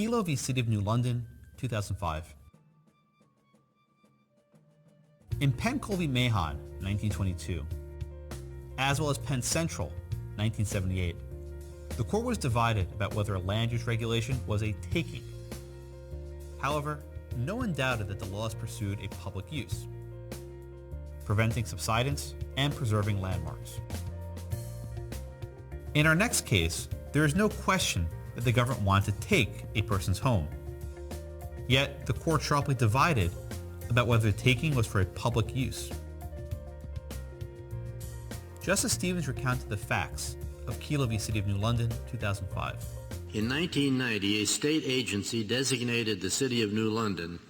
Kelo v. City of New London, 2005. In Penn v. Mahon, 1922, as well as Penn Central, 1978, the court was divided about whether a land use regulation was a taking. However, no one doubted that the laws pursued a public use, preventing subsidence and preserving landmarks. In our next case, there is no question that the government wanted to take a person's home. Yet, the court sharply divided about whether the taking was for a public use. Justice Stevens recounted the facts of Kelo v. City of New London, 2005. In 1990, a state agency designated the City of New London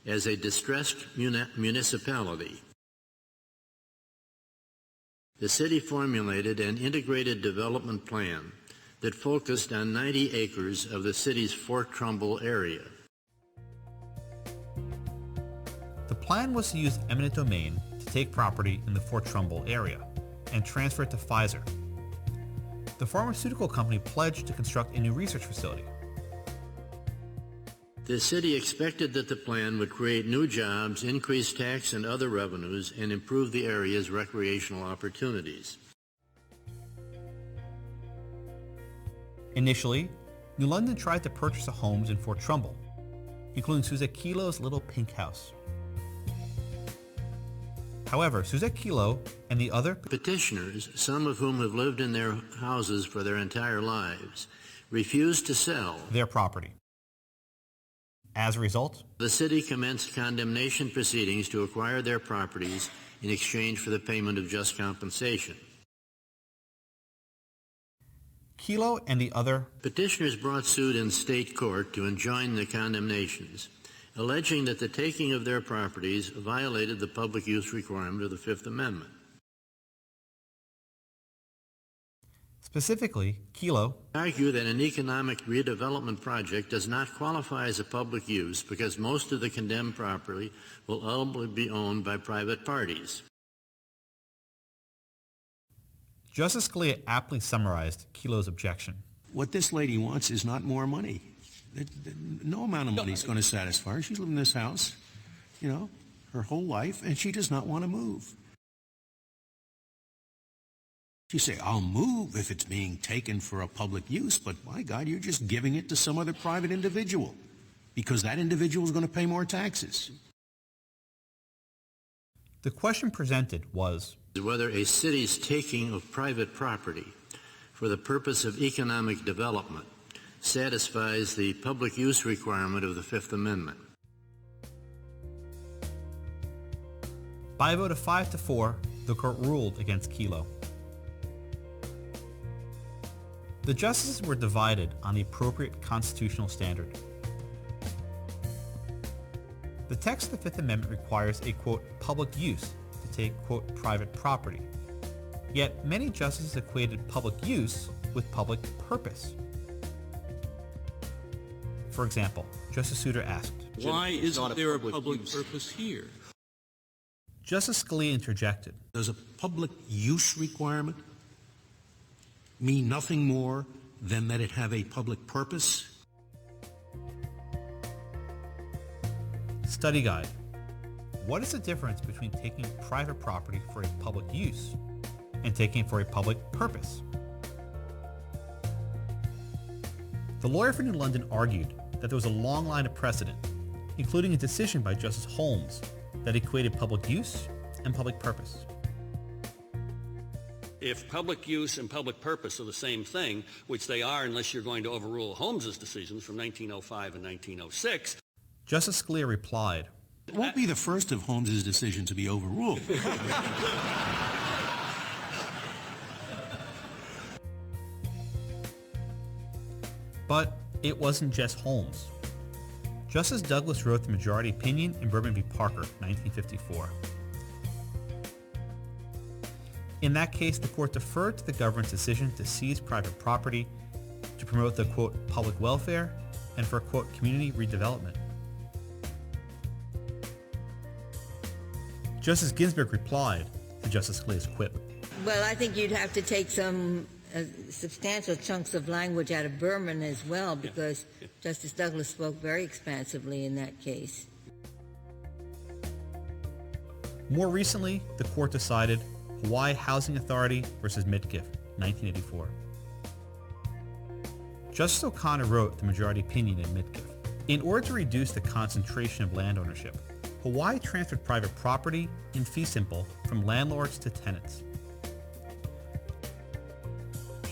as a distressed municipality. The city formulated an integrated development plan that focused on 90 acres of the city's Fort Trumbull area. The plan was to use eminent domain to take property in the Fort Trumbull area and transfer it to Pfizer. The pharmaceutical company pledged to construct a new research facility. The city expected that the plan would create new jobs, increase tax and other revenues, and improve the area's recreational opportunities. Initially, New London tried to purchase the homes in Fort Trumbull, including Suzette Kelo's little pink house. However, Suzette Kelo and the other petitioners, some of whom have lived in their houses for their entire lives, refused to sell their property. As a result, the city commenced condemnation proceedings to acquire their properties in exchange for the payment of just compensation. Kelo and the other petitioners brought suit in state court to enjoin the condemnations, alleging that the taking of their properties violated the public use requirement of the Fifth Amendment. Specifically, Kelo argued that an economic redevelopment project does not qualify as a public use because most of the condemned property will ultimately be owned by private parties. Justice Scalia aptly summarized Kelo's objection. What this lady wants is not more money. No amount of money is going to satisfy her. She's lived in this house, her whole life, and she does not want to move. You say, I'll move if it's being taken for a public use, but my God, you're just giving it to some other private individual because that individual is going to pay more taxes. The question presented was whether a city's taking of private property for the purpose of economic development satisfies the public use requirement of the Fifth Amendment. By a vote of 5-4, the court ruled against Kelo. The justices were divided on the appropriate constitutional standard. The text of the Fifth Amendment requires a, quote, public use to take, quote, private property. Yet many justices equated public use with public purpose. For example, Justice Souter asked, why isn't there a public purpose here? Justice Scalia interjected, does a public use requirement mean nothing more than that it have a public purpose? Study guide. What is the difference between taking private property for a public use and taking it for a public purpose? The lawyer for New London argued that there was a long line of precedent, including a decision by Justice Holmes, that equated public use and public purpose. If public use and public purpose are the same thing, which they are unless you're going to overrule Holmes's decisions from 1905 and 1906. Justice Scalia replied, it won't be the first of Holmes's decision to be overruled. But it wasn't just Holmes. Justice Douglas wrote the majority opinion in Bourbon v. Parker, 1954. In that case, the court deferred to the government's decision to seize private property to promote the, quote, public welfare and for, quote, community redevelopment. Justice Ginsburg replied to Justice Scalia's quip. Well, I think you'd have to take some substantial chunks of language out of Berman as well, because Justice Douglas spoke very expansively in that case. More recently, the court decided Hawaii Housing Authority versus Mitgiff, 1984. Justice O'Connor wrote the majority opinion in Mitgiff. In order to reduce the concentration of land ownership, Hawaii transferred private property in fee simple from landlords to tenants.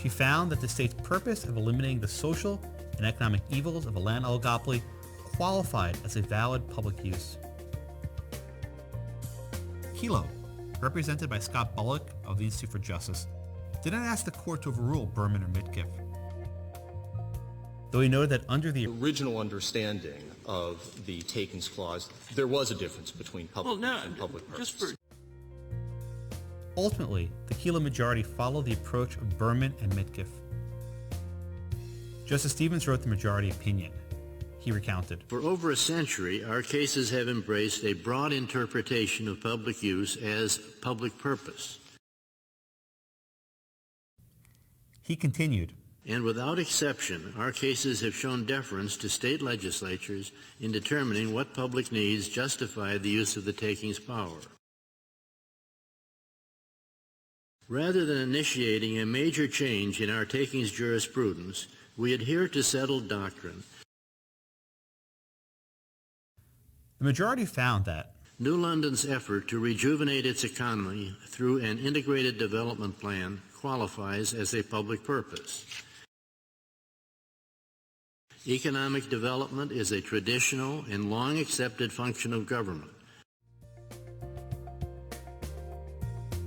She found that the state's purpose of eliminating the social and economic evils of a land oligopoly qualified as a valid public use. Kelo, represented by Scott Bullock of the Institute for Justice, did not ask the court to overrule Berman or Mitgiff, though he noted that under the original understanding of the Takings Clause, there was a difference between public and public purpose. Ultimately, the Kelo majority followed the approach of Berman and Mitgiff. Justice Stevens wrote the majority opinion. He recounted, For over a century, our cases have embraced a broad interpretation of public use as public purpose. He continued, And without exception, our cases have shown deference to state legislatures in determining what public needs justify the use of the takings power. Rather than initiating a major change in our takings jurisprudence, we adhere to settled doctrine. the majority found that New London's effort to rejuvenate its economy through an integrated development plan qualifies as a public purpose. Economic development is a traditional and long accepted function of government.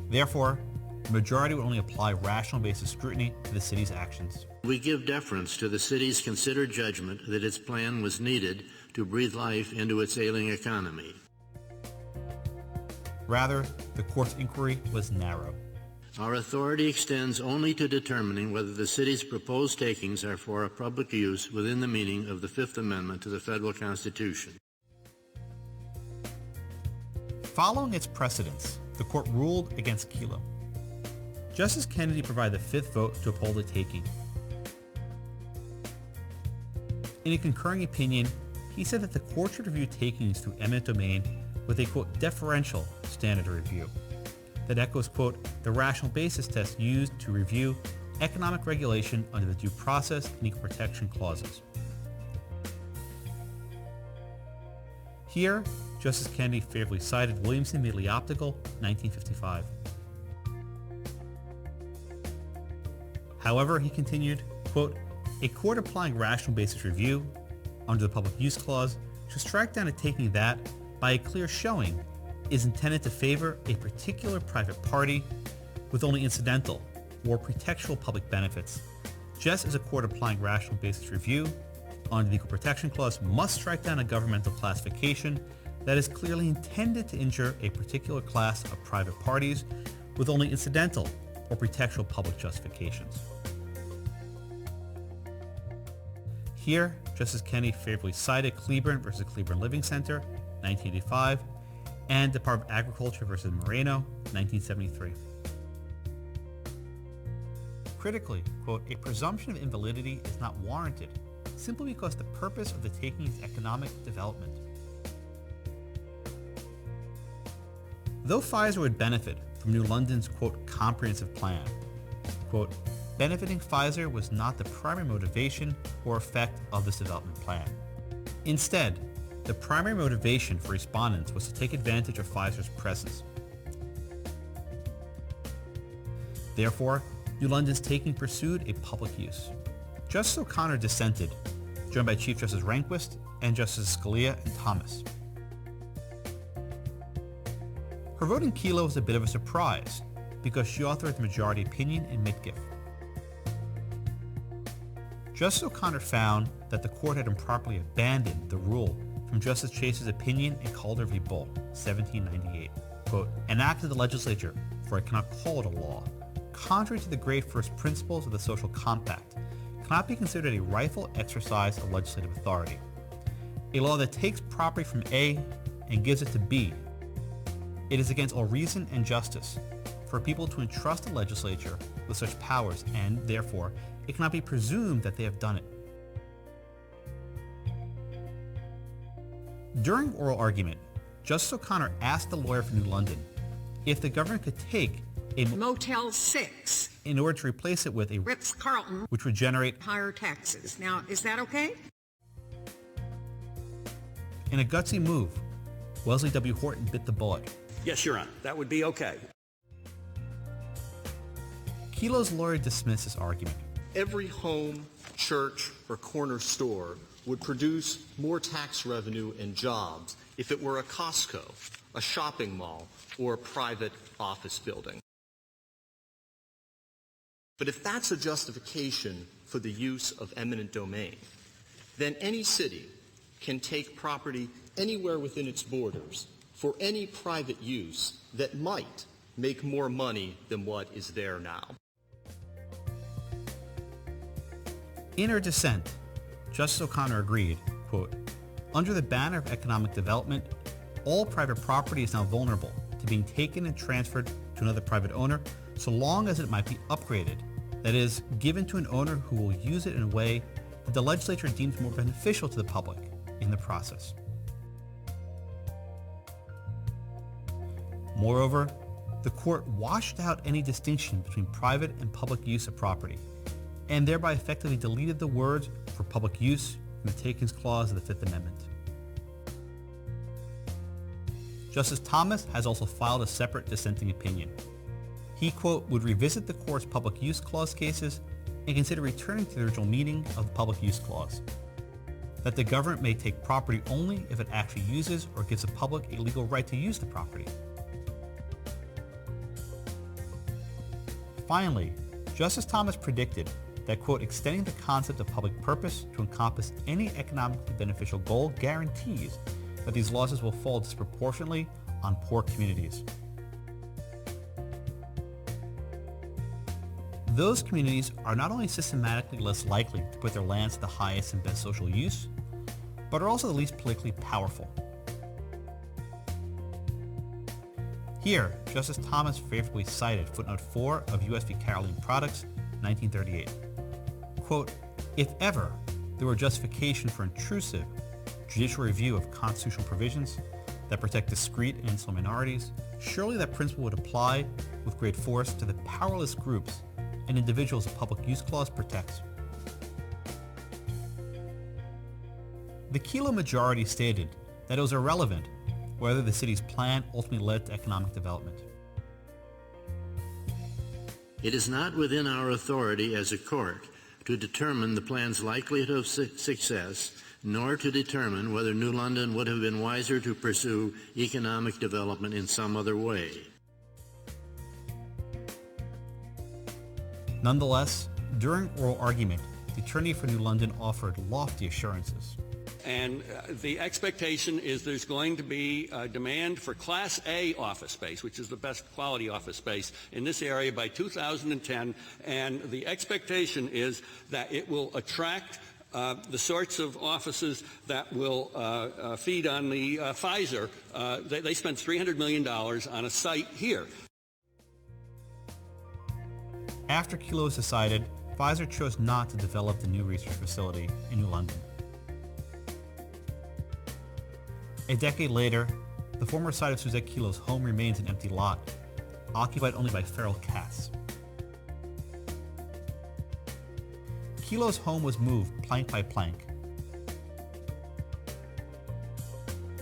Therefore, the majority would only apply rational basis scrutiny to the city's actions. We give deference to the city's considered judgment that its plan was needed to breathe life into its ailing economy. Rather, the court's inquiry was narrow. Our authority extends only to determining whether the city's proposed takings are for a public use within the meaning of the Fifth Amendment to the Federal Constitution. Following its precedents, the court ruled against Kelo. Justice Kennedy provided the fifth vote to uphold the taking. In a concurring opinion, he said that the court should review takings through eminent domain with a, quote, deferential standard of review that echoes, quote, the rational basis test used to review economic regulation under the Due Process and Equal Protection Clauses. Here, Justice Kennedy favorably cited Williamson v. Lee Optical, 1955. However, he continued, quote, a court applying rational basis review under the Public Use Clause should strike down a taking that, by a clear showing, is intended to favor a particular private party with only incidental or pretextual public benefits, just as a court applying rational basis review under the Equal Protection Clause must strike down a governmental classification that is clearly intended to injure a particular class of private parties with only incidental or pretextual public justifications. Here, Justice Kennedy favorably cited Cleburne versus Cleburne Living Center, 1985, and Department of Agriculture versus Moreno, 1973. Critically, quote, a presumption of invalidity is not warranted simply because the purpose of the taking is economic development. Though Pfizer would benefit from New London's, quote, comprehensive plan, quote, benefiting Pfizer was not the primary motivation or effect of this development plan. Instead, the primary motivation for respondents was to take advantage of Pfizer's presence. Therefore, New London's taking pursued a public use. Justice O'Connor dissented, joined by Chief Justice Rehnquist and Justices Scalia and Thomas. Her vote in Kelo was a bit of a surprise because she authored the majority opinion in Mitgiff. Justice O'Connor found that the court had improperly abandoned the rule from Justice Chase's opinion in Calder v. Bull, 1798, quote, an act of the legislature, for I cannot call it a law, contrary to the great first principles of the social compact, cannot be considered a rightful exercise of legislative authority. A law that takes property from A and gives it to B. It is against all reason and justice, for people to entrust the legislature with such powers, and therefore it cannot be presumed that they have done it. During oral argument, Justice O'Connor asked the lawyer for New London if the government could take a Motel 6 in order to replace it with a Ritz-Carlton, which would generate higher taxes. Now, is that okay? in a gutsy move. Wesley W. Horton bit the bullet. Yes, Your Honor, that would be okay. Kelo's lawyer dismissed his argument. Every home, church, or corner store would produce more tax revenue and jobs if it were a Costco, a shopping mall, or a private office building. But if that's a justification for the use of eminent domain, then any city can take property anywhere within its borders for any private use that might make more money than what is there now. In her dissent, Justice O'Connor agreed, quote, "Under the banner of economic development, all private property is now vulnerable to being taken and transferred to another private owner so long as it might be upgraded, that is, given to an owner who will use it in a way that the legislature deems more beneficial to the public in the process." Moreover, the court washed out any distinction between private and public use of property, and thereby effectively deleted the words "for public use" from the Takings Clause of the Fifth Amendment. Justice Thomas has also filed a separate dissenting opinion. He, quote, "would revisit the court's public use clause cases and consider returning to the original meaning of the public use clause, that the government may take property only if it actually uses or gives the public a legal right to use the property." Finally, Justice Thomas predicted that, quote, "extending the concept of public purpose to encompass any economically beneficial goal guarantees that these losses will fall disproportionately on poor communities." Those communities are not only systematically less likely to put their lands to the highest and best social use, but are also the least politically powerful. Here, Justice Thomas favorably cited footnote 4 of U.S. v. Caroline Products, 1938. Quote, "If ever there were justification for intrusive judicial review of constitutional provisions that protect discrete and insular minorities, surely that principle would apply with great force to the powerless groups and individuals the public use clause protects." The Kelo majority stated that it was irrelevant whether the city's plan ultimately led to economic development. It is not within our authority as a court to determine the plan's likelihood of success, nor to determine whether New London would have been wiser to pursue economic development in some other way. Nonetheless, during oral argument, the attorney for New London offered lofty assurances. And the expectation is there's going to be a demand for Class A office space, which is the best quality office space in this area by 2010. And the expectation is that it will attract the sorts of offices that will feed on the Pfizer. They spent $300 million on a site here. After Kelo was decided, Pfizer chose not to develop the new research facility in New London. A decade later, the former site of Suzette Kelo's home remains an empty lot, occupied only by feral cats. Kelo's home was moved plank by plank.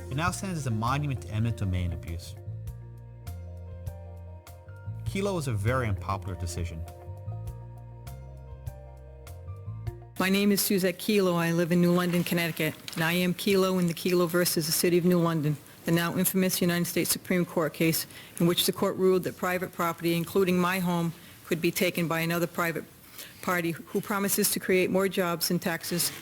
It now stands as a monument to eminent domain abuse. Kelo was a very unpopular decision. My name is Suzette Kelo. I live in New London, Connecticut, and I am Kelo in the Kelo versus the City of New London, the now infamous United States Supreme Court case in which the court ruled that private property, including my home, could be taken by another private party who promises to create more jobs and taxes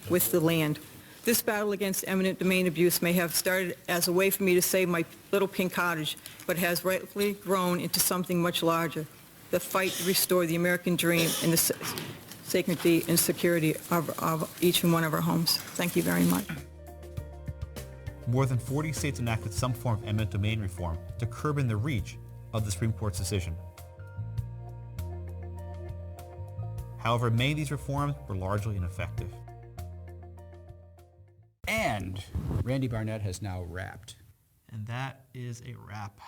with the land. This battle against eminent domain abuse may have started as a way for me to save my little pink cottage, but has rightfully grown into something much larger, the fight to restore the American dream and the safety and security of each and one of our homes. Thank you very much. More than 40 states enacted some form of eminent domain reform to curb in the reach of the Supreme Court's decision. However, many of these reforms were largely ineffective. And Randy Barnett has now rapped. And that is a wrap.